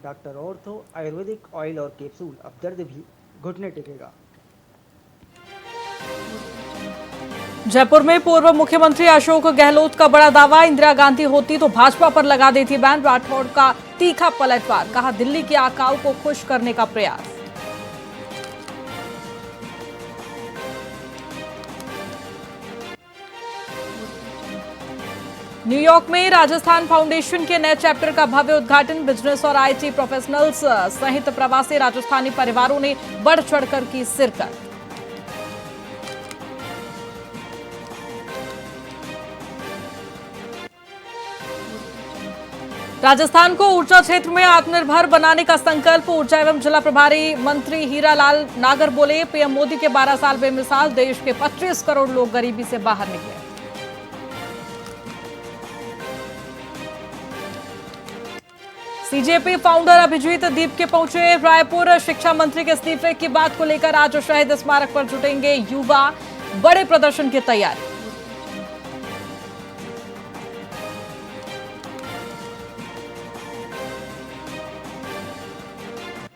Doctor ortho Ayurvedic oil और capsule, अब दर्द भी घुटने टेकेगा। जयपुर में पूर्व मुख्यमंत्री अशोक गहलोत का बड़ा दावा, इंदिरा गांधी होती तो भाजपा पर लगा देती बैन। राठौड़ का तीखा पलटवार, कहा दिल्ली के आकाओं को खुश करने का प्रयास। न्यूयॉर्क में राजस्थान फाउंडेशन के नए चैप्टर का भव्य उद्घाटन, बिजनेस और आईटी प्रोफेशनल्स सहित प्रवासी राजस्थानी परिवारों ने बढ़ चढ़कर की शिरकत। राजस्थान को ऊर्जा क्षेत्र में आत्मनिर्भर बनाने का संकल्प, ऊर्जा एवं जिला प्रभारी मंत्री हीरालाल नागर बोले, पीएम मोदी के 12 साल बेमिसाल, देश के 25 करोड़ लोग गरीबी से बाहर निकले। सीजेपी फाउंडर अभिजीत दीप के पहुंचे रायपुर, शिक्षा मंत्री के इस्तीफे की बात को लेकर आज शहीद स्मारक पर जुटेंगे युवा, बड़े प्रदर्शन की तैयारी।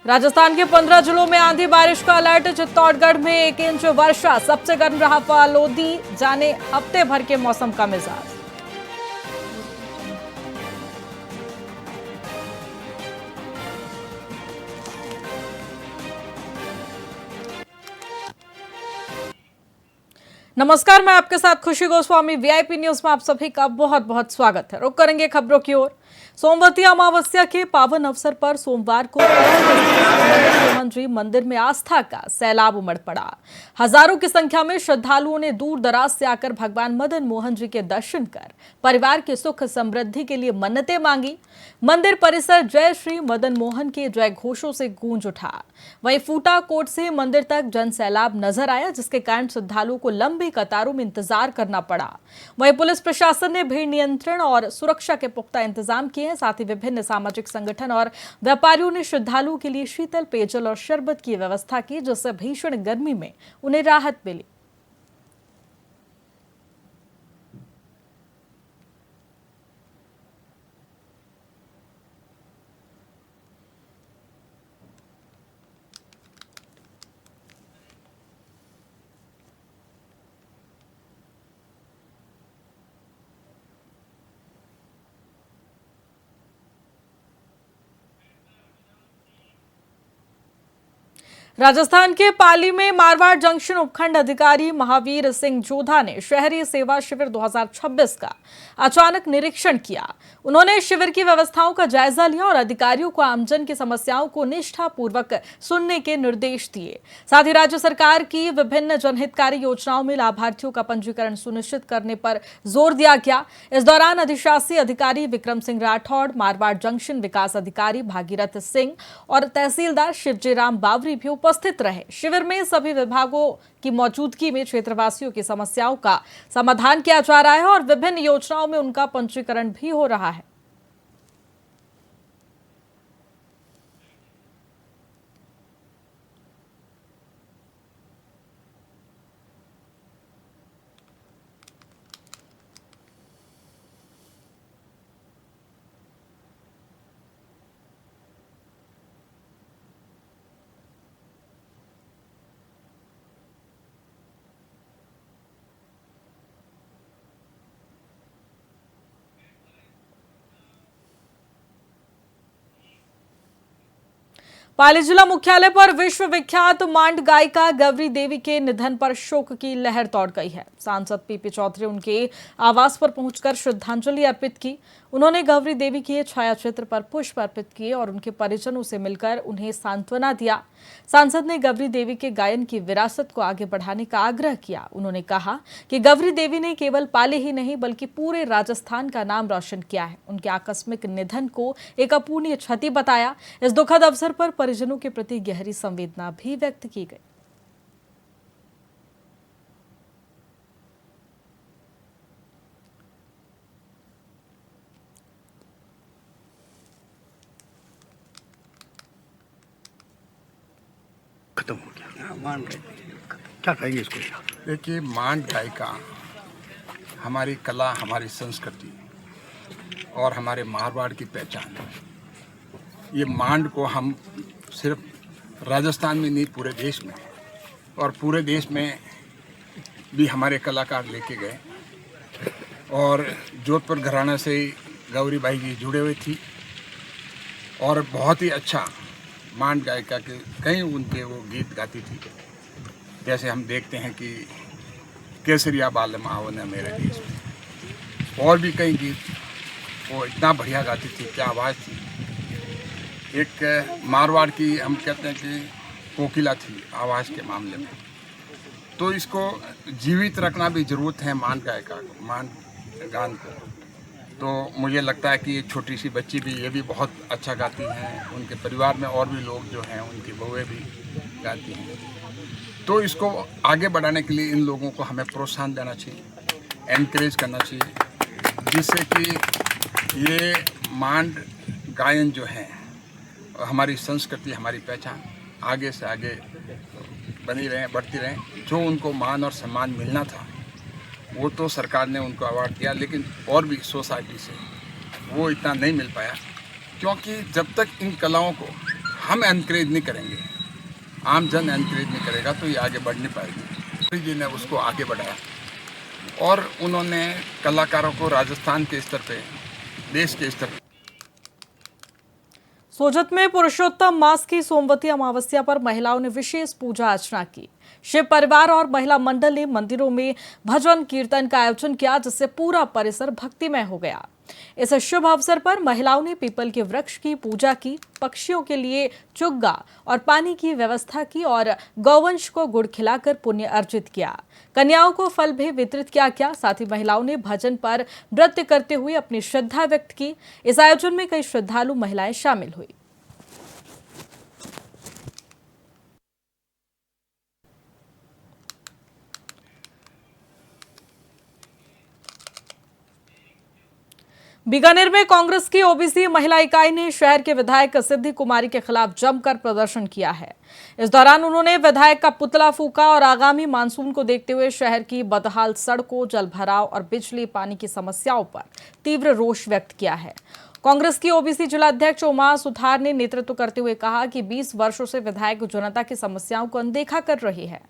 राजस्थान के 15 जिलों में आंधी बारिश का अलर्ट, चित्तौड़गढ़ में 1 इंच वर्षा, सबसे गर्म रहा फालोदी, जाने हफ्ते भर के मौसम का मिजाज। नमस्कार, मैं आपके साथ खुशी गोस्वामी। वीआईपी न्यूज में आप सभी का बहुत बहुत स्वागत है। रुक करेंगे खबरों की ओर। सोमवती अमावस्या के पावन अवसर पर सोमवार को मंदिर मंदिर में आस्था का सैलाब उमड़ पड़ा। हजारों की संख्या में श्रद्धालुओं ने दूर दराज से आकर भगवान मदन मोहन जी के दर्शन कर परिवार के सुख समृद्धि के लिए मन्नतें मांगी। मंदिर परिसर जय श्री मदन मोहन के जय घोषों से गूंज उठा। वहीं फूटा कोट से मंदिर तक जन सैलाब नजर आया, जिसके कारण श्रद्धालुओं को लंबी कतारों में इंतजार करना पड़ा। वहीं पुलिस प्रशासन ने भीड़ नियंत्रण और सुरक्षा के पुख्ता इंतजाम किए हैं। साथ ही विभिन्न सामाजिक संगठन और व्यापारियों ने श्रद्धालुओं के लिए शीतल पेयजल और शरबत की व्यवस्था की, जिससे भीषण गर्मी में उन्हें राहत मिली। राजस्थान के पाली में मारवाड़ जंक्शन उपखंड अधिकारी महावीर सिंह जोधा ने शहरी सेवा शिविर 2026 का अचानक निरीक्षण किया। उन्होंने शिविर की व्यवस्थाओं का जायजा लिया और अधिकारियों को आमजन की समस्याओं को निष्ठापूर्वक सुनने के निर्देश दिए। साथ ही राज्य सरकार की विभिन्न जनहितकारी योजनाओं में लाभार्थियों का पंजीकरण सुनिश्चित करने पर जोर दिया गया। इस दौरान अधिशासी अधिकारी विक्रम सिंह राठौड़, मारवाड़ जंक्शन विकास अधिकारी भागीरथ सिंह और तहसीलदार शिवजीराम बावरी भी उपस्थित रहे। शिविर में सभी विभागों की मौजूदगी में क्षेत्रवासियों की समस्याओं का समाधान किया जा रहा है और विभिन्न योजनाओं में उनका पंजीकरण भी हो रहा है। पाली जिला मुख्यालय पर विश्व विख्यात मांड गायिका गौरी देवी के निधन पर शोक की लहर दौड़ गई है। सांसद पीपी चौधरी उनके आवास पर पहुंचकर श्रद्धांजलि अर्पित की। उन्होंने गौरी देवी के छायाचित्र पर पुष्प अर्पित किए और उनके परिजनों से मिलकर उन्हें सांत्वना दिया। सांसद ने गौरी देवी के गायन की विरासत को आगे बढ़ाने का आग्रह किया। उन्होंने कहा कि गौरी देवी ने केवल पाली ही नहीं बल्कि पूरे राजस्थान का नाम रोशन किया है। उनके आकस्मिक निधन को एक अपूर्णीय क्षति बताया। इस दुखद अवसर पर परिजनों के प्रति गहरी संवेदना भी व्यक्त की गई। खत्म हो गया। मान क्या कहेंगे इसको? देखिए, मांड गायिका हमारी कला, हमारी संस्कृति और हमारे मारवाड़ की पहचान है। ये मांड को हम सिर्फ राजस्थान में नहीं, पूरे देश में, और पूरे देश में भी हमारे कलाकार लेके गए। और जोधपुर घराना से गौरीबाई जी जुड़े हुए थी और बहुत ही अच्छा मांड गायिका के कई उनके वो गीत गाती थी। जैसे हम देखते हैं कि केसरिया बाल माओ ने मेरे देश में, और भी कई गीत वो इतना बढ़िया गाती थी, क्या आवाज़ थी। एक मारवाड़ की हम कहते हैं कि कोकिला थी आवाज़ के मामले में। तो इसको जीवित रखना भी ज़रूरत है मांड गायिका को, मांड गान को। तो मुझे लगता है कि ये छोटी सी बच्ची भी, ये भी बहुत अच्छा गाती हैं। उनके परिवार में और भी लोग जो हैं, उनकी बहुएं भी गाती हैं। तो इसको आगे बढ़ाने के लिए इन लोगों को हमें प्रोत्साहन देना चाहिए, एनकरेज करना चाहिए, जिससे कि ये मांड गायन जो है, हमारी संस्कृति, हमारी पहचान आगे से आगे बनी रहे, बढ़ती रहे। जो उनको मान और सम्मान मिलना था वो तो सरकार ने उनको अवार्ड दिया, लेकिन और भी सोसाइटी से वो इतना नहीं मिल पाया, क्योंकि जब तक इन कलाओं को हम एनकरेज नहीं करेंगे, आम जन एनकरेज नहीं करेगा, तो ये आगे बढ़ नहीं पाएगी। जी ने उसको आगे बढ़ाया और उन्होंने कलाकारों को राजस्थान के स्तर पे, देश के स्तर पे। सोजत में पुरुषोत्तम मास की सोमवती अमावस्या पर महिलाओं ने विशेष पूजा अर्चना की। शिव परिवार और महिला मंडल ने मंदिरों में भजन कीर्तन का आयोजन किया, जिससे पूरा परिसर भक्तिमय हो गया। इस शुभ अवसर पर महिलाओं ने पीपल के वृक्ष की पूजा की, पक्षियों के लिए चुग्गा और पानी की व्यवस्था की और गौवंश को गुड़ खिलाकर पुण्य अर्जित किया। कन्याओं को फल भी वितरित किया गया। साथ ही महिलाओं ने भजन पर नृत्य करते हुए अपनी श्रद्धा व्यक्त की। इस आयोजन में कई श्रद्धालु महिलाएं शामिल हुई। बीकानेर में कांग्रेस की ओबीसी महिला इकाई ने शहर के विधायक सिद्धि कुमारी के खिलाफ जमकर प्रदर्शन किया है। इस दौरान उन्होंने विधायक का पुतला फूंका और आगामी मानसून को देखते हुए शहर की बदहाल सड़कों, जलभराव और बिजली पानी की समस्याओं पर तीव्र रोष व्यक्त किया है। कांग्रेस की ओबीसी जिला अध्यक्ष उमा सुथार ने नेतृत्व करते हुए कहा कि 20 वर्षों से विधायक जनता की समस्याओं को अनदेखा कर रही है।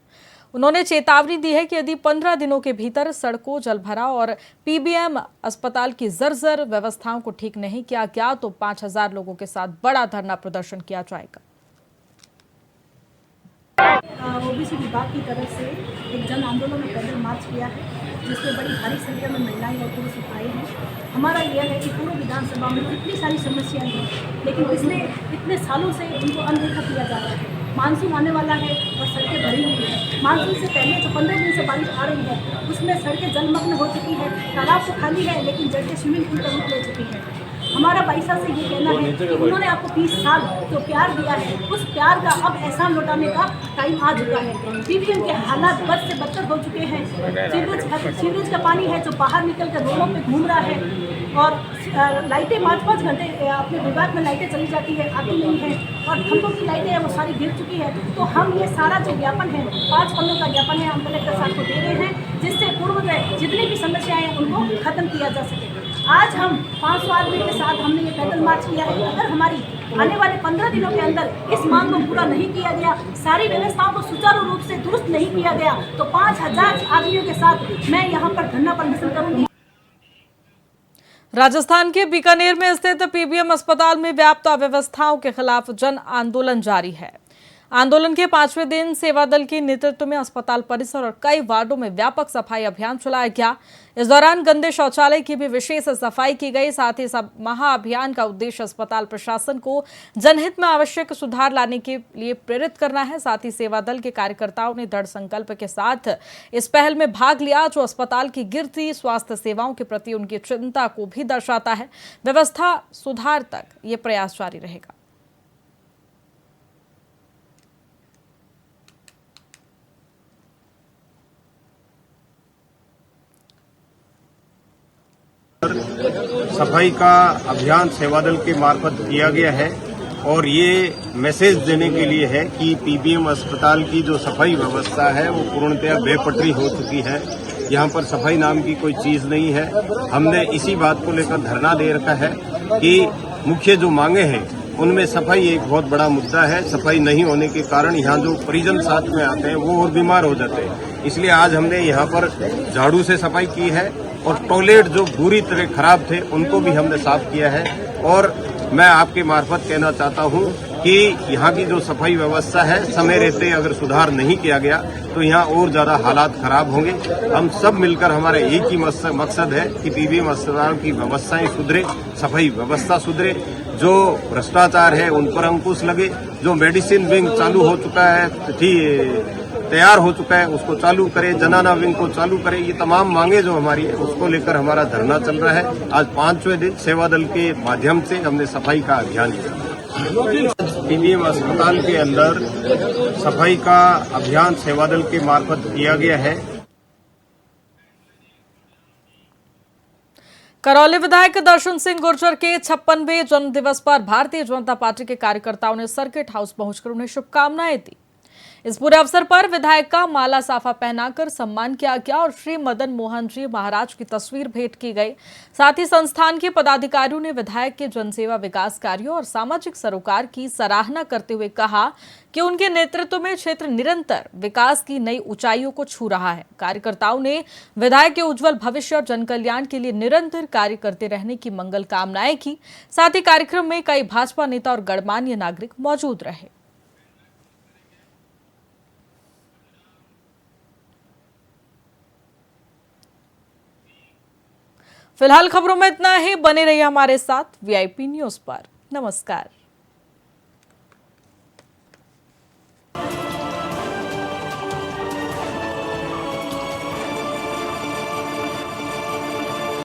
उन्होंने चेतावनी दी है कि यदि 15 दिनों के भीतर सड़कों, जलभराव और पीबीएम अस्पताल की जर्जर व्यवस्थाओं को ठीक नहीं किया गया तो 5000 लोगों के साथ बड़ा धरना प्रदर्शन किया जाएगा। ओबीसी विभाग की तरफ से एक जन आंदोलन में पैदल मार्च किया है, जिसमें बड़ी भारी संख्या में महिलाएं और पुरुष आए हैं। हमारा यह है कि पूर्व विधानसभा में इतनी सारी समस्याएं हैं, लेकिन पिछले इतने सालों से उनको अनदेखा किया जा रहा है। मानसून आने वाला है और सड़कें भरी हुई हैं। मानसून से पहले जो 15 दिन से बारिश आ रही है, उसमें सड़कें जलमग्न हो चुकी है। तालाब तो खाली है, लेकिन जड़ के स्विमिंग पूल का रूप ले चुकी है। हमारा पैसा से ये कहना है कि उन्होंने आपको 20 साल जो प्यार दिया है, उस प्यार का अब एहसान लौटाने का टाइम आ चुका है। पीबीएम के हालात बद से बदतर हो चुके हैं। सीवरेज का पानी है जो बाहर निकल कर रोडों पे घूम रहा है और लाइटें 5-5 घंटे अपने विभाग में लाइटें चली जाती है, आती नहीं है, और खंभों की लाइटें हैं वो सारी गिर चुकी है। तो हम ये सारा जो ज्ञापन है, 5 पन्नों का ज्ञापन है, हम कलेक्टर साहब को दे रहे हैं, जिससे पूर्व में जितनी भी समस्याएं हैं उनको खत्म किया जा सके। आज हम 500 आदमी के साथ हमने ये पैदल मार्च किया है। अगर हमारी आने वाले 15 दिनों के अंदर इस मांग को पूरा नहीं किया गया, सारी व्यवस्थाओं को सुचारू रूप से दुरुस्त नहीं किया गया, तो 5000 आदमियों के साथ मैं यहाँ पर धरना प्रदर्शन करूंगी। राजस्थान के बीकानेर में स्थित पीबीएम अस्पताल में व्याप्त अव्यवस्थाओं के खिलाफ जन आंदोलन जारी है। आंदोलन के 5वें दिन सेवा दल के नेतृत्व में अस्पताल परिसर और कई वार्डों में व्यापक सफाई अभियान चलाया गया। इस दौरान गंदे शौचालय की भी विशेष सफाई की गई। साथ ही इस महाअभियान का उद्देश्य अस्पताल प्रशासन को जनहित में आवश्यक सुधार लाने के लिए प्रेरित करना है। साथ ही सेवा दल के कार्यकर्ताओं ने दृढ़ संकल्प के साथ इस पहल में भाग लिया, जो अस्पताल की गिरती स्वास्थ्य सेवाओं के प्रति उनकी चिंता को भी दर्शाता है। व्यवस्था सुधार तक ये प्रयास जारी रहेगा। सफाई का अभियान सेवादल के मार्फत किया गया है और ये मैसेज देने के लिए है कि पीबीएम अस्पताल की जो सफाई व्यवस्था है वो पूर्णतया बेपटरी हो चुकी है। यहाँ पर सफाई नाम की कोई चीज नहीं है। हमने इसी बात को लेकर धरना दे रखा है कि मुख्य जो मांगे हैं उनमें सफाई एक बहुत बड़ा मुद्दा है। सफाई नहीं होने के कारण यहाँ जो परिजन साथ में आते हैं वो और बीमार हो जाते हैं। इसलिए आज हमने यहाँ पर झाड़ू से सफाई की है और टॉयलेट जो बुरी तरह खराब थे उनको भी हमने साफ किया है। और मैं आपके मार्फत कहना चाहता हूँ कि यहाँ की जो सफाई व्यवस्था है समय रहते अगर सुधार नहीं किया गया तो यहाँ और ज्यादा हालात खराब होंगे। हम सब मिलकर हमारा एक ही मकसद है कि पीबीएम अस्पताल की व्यवस्थाएं सुधरे, सफाई व्यवस्था सुधरे, जो भ्रष्टाचार है उन पर अंकुश लगे, जो मेडिसिन विंग चालू हो चुका है, तैयार हो चुका है उसको चालू करे, जनाना विंग को चालू करे। ये तमाम मांगे जो हमारी है उसको लेकर हमारा धरना चल रहा है। आज 5वें दिन सेवा दल के माध्यम से हमने सफाई का अभियान किया। पीबीएम अस्पताल के अंदर सफाई का अभियान सेवा दल के मार्फत किया गया है। करौली विधायक दर्शन सिंह गुर्जर के 56वें जन्मदिवस पर भारतीय जनता पार्टी के कार्यकर्ताओं ने सर्किट हाउस पहुंचकर उन्हें शुभकामनाएं दी। इस पूरे अवसर पर विधायक का माला साफा पहनाकर सम्मान किया गया और श्री मदन मोहन जी महाराज की तस्वीर भेंट की गई। साथ ही संस्थान के पदाधिकारियों ने विधायक के जनसेवा, विकास कार्यों और सामाजिक सरोकार की सराहना करते हुए कहा कि उनके नेतृत्व में क्षेत्र निरंतर विकास की नई ऊंचाइयों को छू रहा है। कार्यकर्ताओं ने विधायक के उज्जवल भविष्य और जनकल्याण के लिए निरंतर कार्य करते रहने की मंगल कामनाएं की। साथ ही कार्यक्रम में कई भाजपा नेता और गणमान्य नागरिक मौजूद रहे। फिलहाल खबरों में इतना ही। बने रहिए हमारे साथ वीआईपी न्यूज पर। नमस्कार।